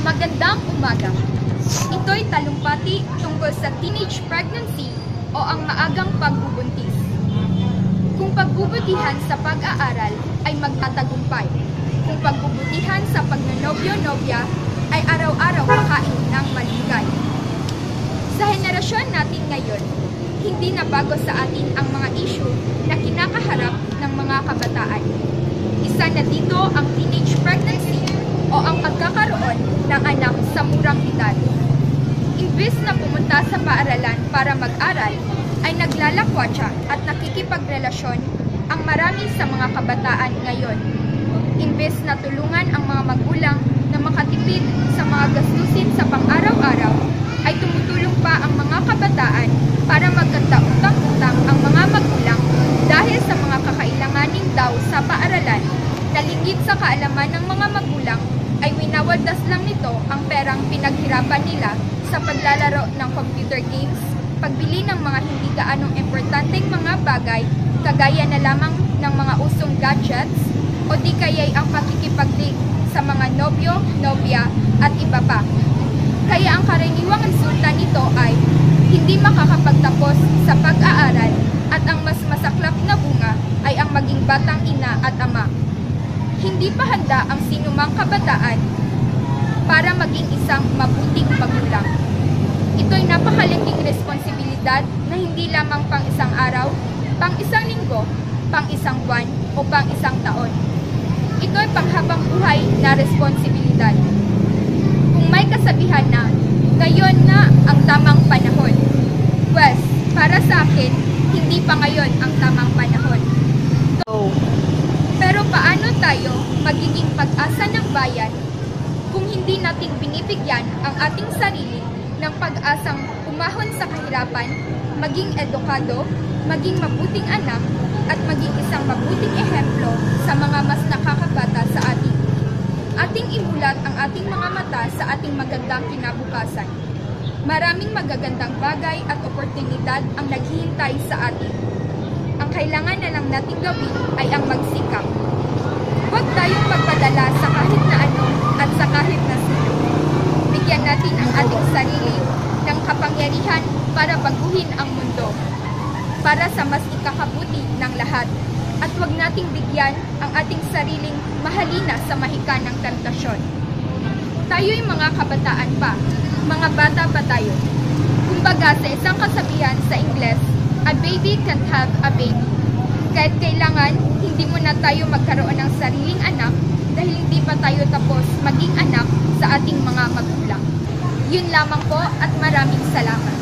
Magandang umaga. Ito'y talumpati tungkol sa teenage pregnancy o ang maagang pagbubuntis. Kung pagbubutihan sa pag-aaral ay magtatagumpay. Kung pagbubutihan sa pagnonobyo-nobya ay araw-araw makain ng malunggay. Sa henerasyon natin ngayon, hindi na bago sa atin ang mga issue na kinakaharap ng mga kabataan. Isa na dito ang teenage pregnancy o ang pagkakaroon ng anak sa murang edad. Imbes na pumunta sa paaralan para mag-aral, ay naglalakwatsa at nakikipagrelasyon ang marami sa mga kabataan ngayon. Imbes na tulungan ang mga magulang na makatipid sa mga gastusin sa pang-araw-araw, ay tumutulong pa ang mga kabataan para magkanta-utang-utang ang mga magulang dahil sa mga kakailanganin daw sa paaralan na lingid sa kaalaman ng mga magulang ay winawadas lang nito ang perang pinaghirapan nila sa paglalaro ng computer games, pagbili ng mga hindi gaanong importanteng mga bagay kagaya na lamang ng mga usong gadgets o di kaya'y ang pakikipaglig sa mga nobyo, nobya at iba pa. Kaya ang karaniwang resulta nito ay hindi makakapagtapos sa pag-aaral at ang mas masaklap na bunga ay ang maging batang ina at ama. Hindi pa handa ang sinumang kabataan para maging isang mabuting magulang. Ito'y napakalaking responsibilidad na hindi lamang pang isang araw, pang isang linggo, pang isang buwan o pang isang taon. Ito'y panghabang buhay na responsibilidad. Kung may kasabihan na, ngayon na ang tamang panahon. Well, para sa akin, hindi pa ngayon ang tamang panahon. Pero paano tayo magiging pag-asa ng bayan kung hindi natin binibigyan ang ating sarili ng pag-asang umahon sa kahirapan, maging edukado, maging mabuting anak, at maging isang mabuting ehemplo sa mga mas nakakabata sa atin. Ating imulat ang ating mga mata sa ating magandang kinabukasan. Maraming magagandang bagay at oportunidad ang naghihintay sa atin. Ang kailangan na lang nating gawin ay ang magsikap. Huwag tayong magpadala sa kahit na ano at sa kahit na sino. Bigyan natin ang ating sarili ng kapangyarihan para baguhin ang mundo, para sa mas ikakabuti ng lahat. At huwag nating bigyan ang ating sariling mahalina sa mahika ng temptasyon. Tayo'y mga kabataan pa, mga bata pa tayo. Kumbaga sa isang kasabihan sa Ingles, a baby can't have a baby. Kahit kailangan, hindi muna tayo magkaroon ng sariling anak dahil hindi pa tayo tapos maging anak sa ating mga magulang. Yun lamang po at maraming salamat.